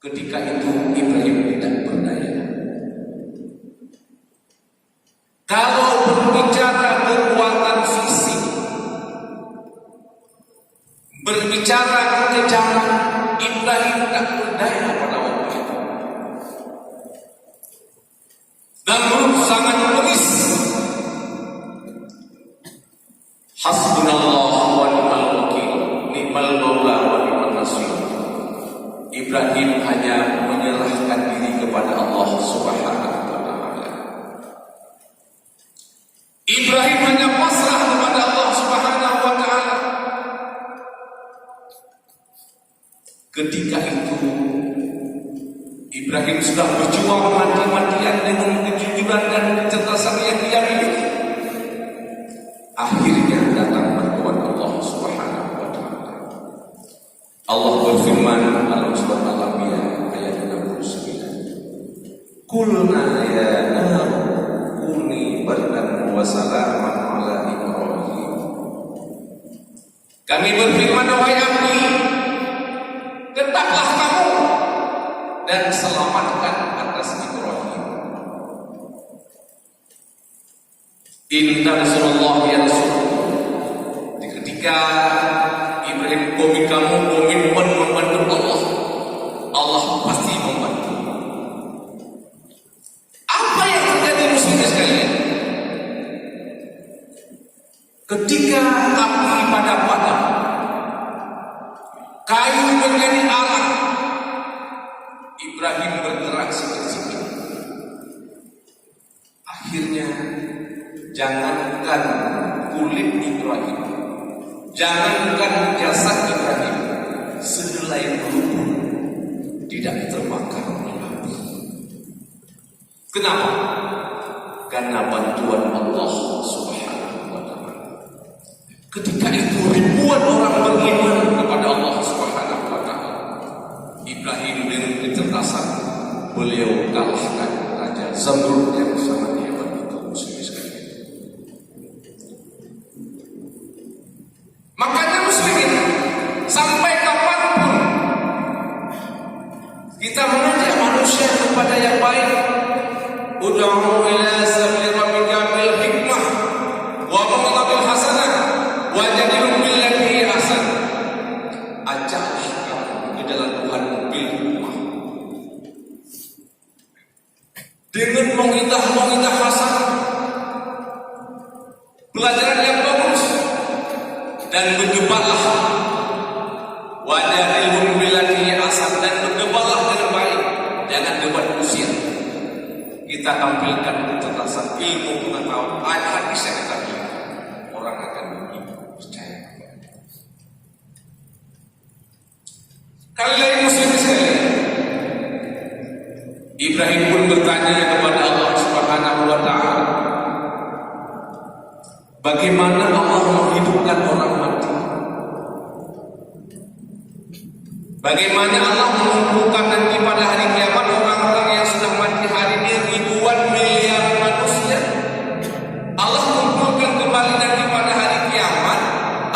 Ketika itu Ibrahim tidak berdaya. Kalau berbicara kekuatan fisik, berbicara kekejaman, Ibrahim tidak berdaya pada waktu itu. Namrud sangat beris. Hasbunallah wa ni'mal wakil, ni'mal maula wa ni'mal nasir. Ibrahim hanya menyerahkan diri kepada Allah Subhanahu wa ta'ala. Ibrahim hanya pasrah kepada Allah Subhanahu wa ta'ala. Ketika itu Ibrahim sudah berjuang mati-matian dengan kejujuran dan kecerdasan yang dia miliki. Akhirnya datang bantuan Allah Subhanahu wa ta'ala. Allah berfirman dalam surat Al-Anbiya ayat 69. Qulna ya nar kuni bardan wa salaman ala Ibrahim. Kami berfirman, wahai api, tetaplah kamu dan selamatkan atas Ibrahim. Inna Rasulullah yansurkum. Ketika Ibrahim komitmen membantu Allah, Allah pasti membantu. Apa yang terjadi muslimin sekalian? Ketika api padam, kayu menjadi alat, Ibrahim bergerak sikit-sikit. Akhirnya jangankan kulit Ibrahim, jangankan jasad Ibrahim, sehelai bulu tidak terbakar oleh api. Kenapa? Karena bantuan Allah Subhanahu wa ta'ala. Ketika itu ribuan orang beriman kepada Allah Subhanahu wa ta'ala. Ibrahim dengan kecerdasan, beliau kalahkan Raja Zamrud yang sangat hebat itu, muslimin sekalian. Makanya muslimin, sampai kapanpun kita mengajak manusia kepada yang baik, ud'u ila sabili rabbika bil hikmah wa mau'izatil hasanah wajadilhum billati hi ahsan. Ajaklah kamu ke dalam Tuhan bil hikmah, dengan mau'izah hasanah, pelajaran yang bagus, dan berdebatlah wajadilhum billati hi ahsan, dan berdebatlah dengan baik, jangan debat usia. Kita tampilkan kecerdasan, ilmu, pengetahuan, ayat hadis yang kita miliki, orang akan percaya. Kali lain muslim sekalian, Ibrahim pun bertanya kepada Allah Subhanahu wa ta'ala, bagaimana Allah menghidupkan orang mati? Bagaimana Allah mengumpulkan nanti pada hari kiamat orang-orang yang sudah mati hari ini, ribuan miliar manusia? Allah kumpulkan kembali nanti pada hari kiamat,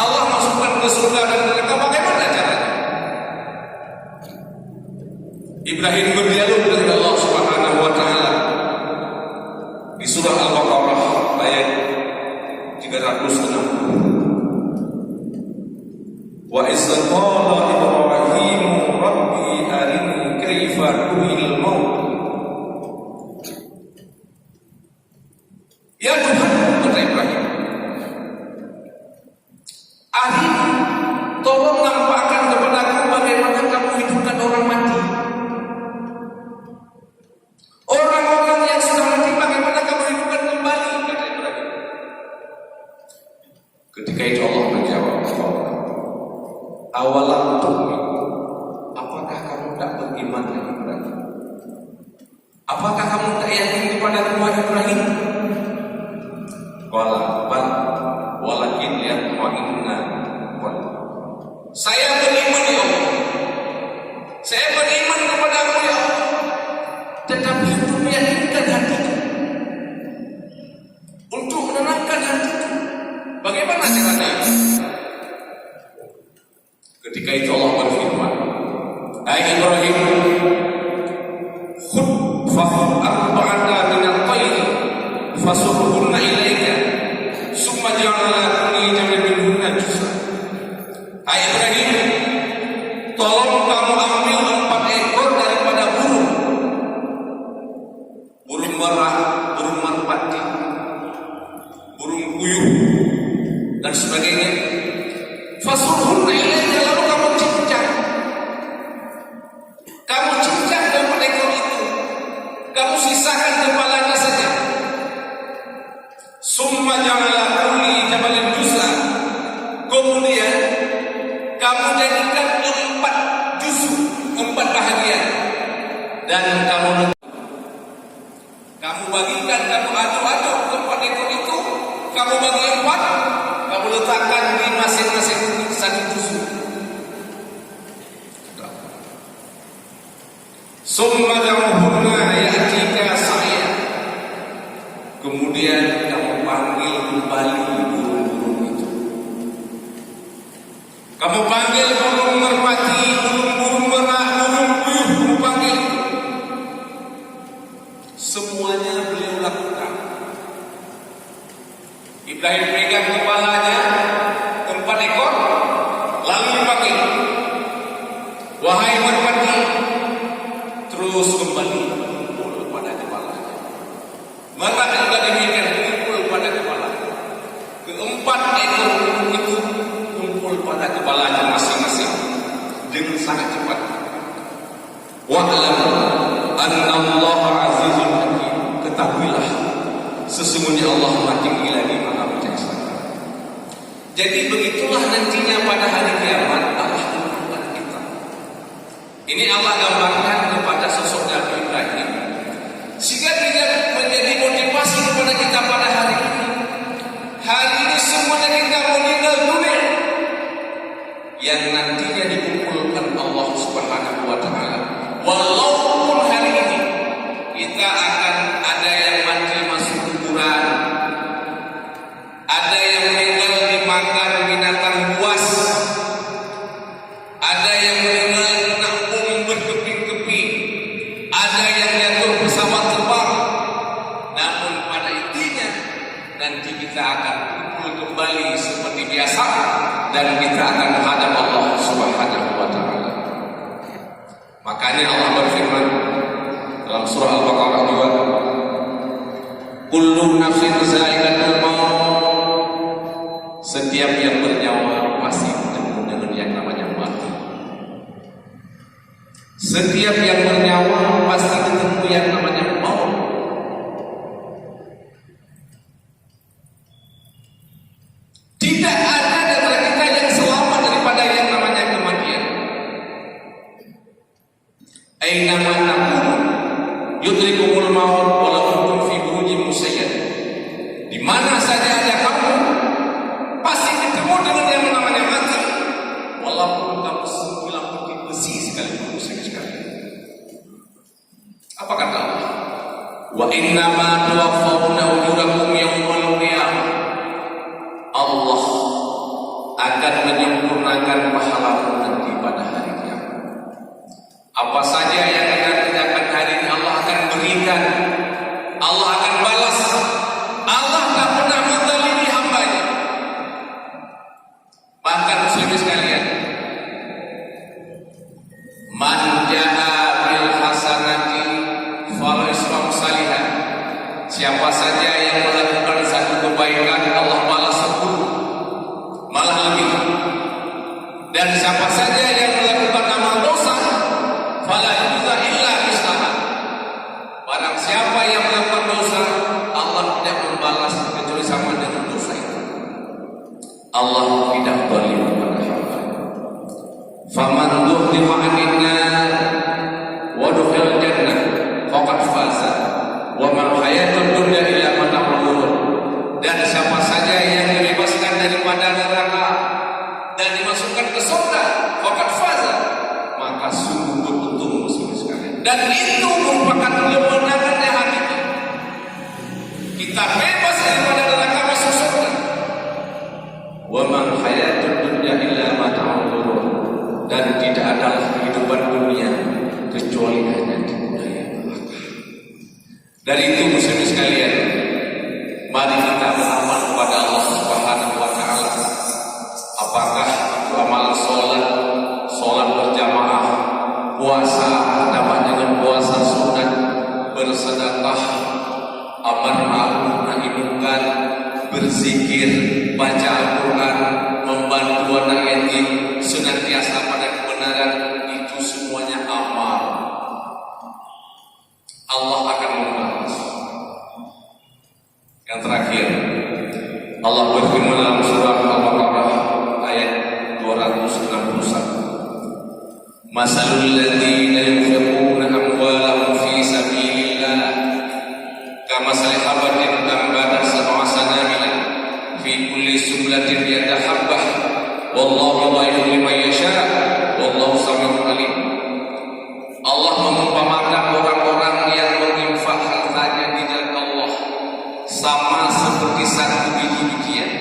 Allah masukkan ke surga dan neraka, bagaimana caranya? Ibrahim berdialog dengan Allah Subhanahu wa ta'ala di surah Al-Baqarah ayat 360. Wa izz qala Ibrahim rabbi arini kaifa tuhil maut. Ya Tuhan, kata Ibrahim, arini, tolong nampakkan kepada aku bagaimana kamu hidupkan orang mati. Orang-orang yang sudah mati, bagaimana kamu hidupkan kembali, kata Ibrahim. Ketika itu Allah menjawab, awalam tu'min, apakah kamu tak beriman dengan Ibrahim? Apakah kamu tak yakin kepada Tuhan Ibrahim? Walakin yatma'inna qalbi. Saya beriman ya Allah, saya beriman kepadamu ya Allah, tetapi itu meyakinkan hatiku, untuk menenangkan hatiku. Bagaimana caranya? Ketika itu Allah berfirman, hai Ibrahim, kamu jadikan 4 juzuk, 4 bahagian, dan kamu bagikan, kamu aduk-aduk 4 ekor itu, kamu bagi 4, kamu letakkan di masing-masing satu juzuk. Summa da'uhunna ya'tika sa'ya. Kemudian kamu panggil kembali burung-burung itu. Kamu panggil burung merpati, burung merak, burung puyuh, kamu panggil. Semuanya beliau lakukan. Ibrahim pegang kepalanya 4 ekor, lalu dipanggil, wahai merpati, terus kembali kumpul pada kepalanya. Merak juga demikian, kumpul pada kepalanya. 4 ekor itu kumpul pada kepalanya masing-masing dengan sangat cepat. Wa'lam anna Allah azizun hakim. Ketahuilah, sesungguhnya Allah makin lagi maha bijaksana. Jadi begitulah nantinya pada hari kiamat Allah menyuruh kita. Ini Allah gambarkan kepada sosok Nabi Ibrahim, sehingga tidak menjadi motivasi kepada kita pada hari ini. Hari ini semuanya kita meninggal dunia, yang nantinya dikumpulkan Allah Subhanahu wa Ta'ala. Walaupun hari ini kita akan ada yang mati masuk kuburan, ada yang meninggal dimakan binatang buas, ada yang meninggal kena bom berkeping-keping, ada yang jatuh pesawat terbang. Namun pada intinya nanti kita akan kumpul kembali seperti biasa, dan kita akan menghadap Allah Subhanahu wa Ta'ala. Makanya Allah berfirman dalam surah Al-Baqarah juga, kullu nafsin za'iqatul maut. Setiap yang bernyawa pasti bertemu dengan yang namanya mati. Setiap yang bernyawa pasti bertemu yang namanya maut. Tidak ada di antara kita yang selamat daripada yang namanya kematian. Aina ma takunu yudrikumul maut walau kuntum fi burujin musyayyad. Di mana saja ada kamu pasti ketemu dengan yang namanya mati, walaupun kamu sembilan bukit besi sekalipun sekali. Apa kata Allah? Wa inna ma tuwaffawna ujurakum yawmal qiyamah. Allah akan menyempurnakan pahala nanti pada hari kiamat. Apa saja yang kita kerjakan hari ini Allah akan berikan, Allah akan balas. Allah tak pernah menzalimi hambanya. Bahkan muslimin sekalian, man jaa bil hasanati falahu islam salihah. Siapa saja yang melakukan satu kebaikan, Allah balas 10, malah lebih. Dan siapa saja yang melakukan amal dosa, fala yujza illa mislaha. Barang siapa yang melakukan dosa, Allah tidak membalas kecuali sama dengan dosa itu. Allah tidak zalim kepada hamba. Faman zuhziha 'anil nar wa dukhila jannah faqad faza wa mal hayatud dunya illa mata'ul ghurur. Dan siapa saja yang dibebaskan daripada neraka dan dimasukkan ke surga, faqad faza, maka sungguh beruntung muslim sekalian. Dan itu merupakan kemenangan yang hakiki. Kita bebas daripada neraka masuk surga. Wa mal hayatud dunya illa mata'ul ghurur. Dan tidak ada kehidupan dunia kecuali hanya tipu daya belaka. Dari itu muslimin sekalian, mari kita beramal kepada Allah Subhanahu wa Ta'ala. Apakah itu amal sholat berjamaah, puasa ditambah dengan puasa sunat, bersedekah, amar ma'ruf nahi munkar, berzikir, baca Al-Quran, membantu anak yatim, senantiasa pada kebenaran, itu semuanya amal. Allah akan membalas. Yang terakhir, Allah berfirman dalam surah Al-Baqarah ayat 269, Masalul ladzina yunfiquna amwalahum fi sabilillah kamathali habatin ambatat sab'a sanabila fi kulli sumbulatin mi'atu habbah wallahu yudha'ifu liman yasha wallahu samii'un 'aliim. Allah mengumpamakan orang-orang yang menginfak hartanya di jalan Allah sama seperti satu biji bijian.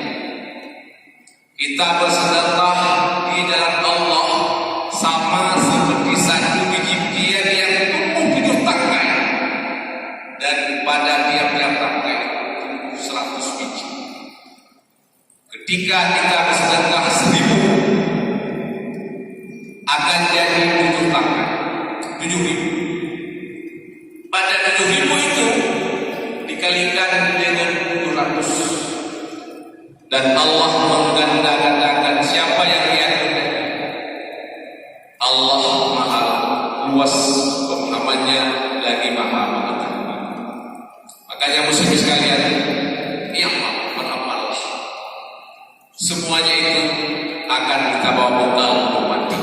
Kita bersedekah di jalan Allah sama seperti satu biji bijian yang tumbuh 7 tangkai, dan pada tiap-tiap tangkai tumbuh 100 biji. Ketika kita bersedekah 1000 akan jadi 7 tangkai, 7.000. Pada 7.000 itu dikalikan dengan 700, dan Allah mengganda-gandakan siapa yang yakin. Allah maha luas pemahamannya, lagi maha mengetahui. Makanya muslimin sekalian, yang beramallah, semuanya itu akan kita bawa bekal untuk mati,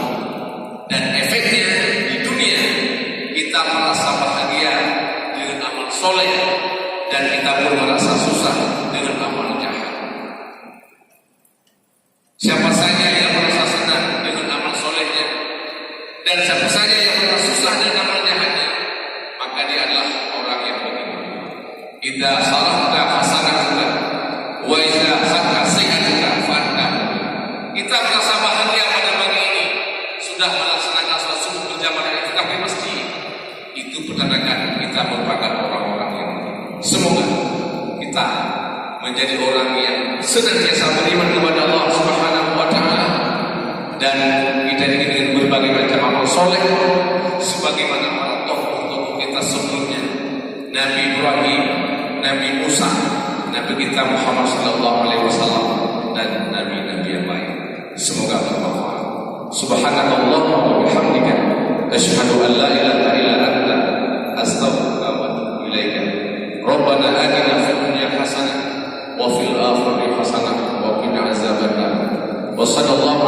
dan efeknya di dunia kita merasa bahagia dengan amal soleh, dan kita pun merasa susah dengan amal jahat. Siapa saja yang merasa senang dengan amal solehnya, dan siapa saja yang merasa susah dengan amal jahatnya, maka dia adalah orang yang beriman. Idza sarafta hasanatuka wa idza sakka sayyi'atuka fanta. Kita merasa bahagia pada pagi ini sudah melaksanakan sholat subuh berjamaah dan itikaf di masjid. Itu pertanda kita merupakan orang-orang yang semoga kita menjadi orang yang senantiasa beriman kepada Allah Subhanahu wa taala, dan kita ingin dengan berbagai macam amal soleh sebagaimana para tokoh-tokoh kita sebelumnya, Nabi Ibrahim, Nabi Musa, Nabi kita Muhammad sallallahu alaihi wasallam, dan nabi-nabi yang lain. Semoga bermanfaat. Subhanallah wa bihamdika asyhadu an la ilaha illa anta astaghfiruka wa atubu ilaika. Rabbana atina fid dunya hasanah wa fil akhirati hasanah wa qina azabannar. Wa sallallahu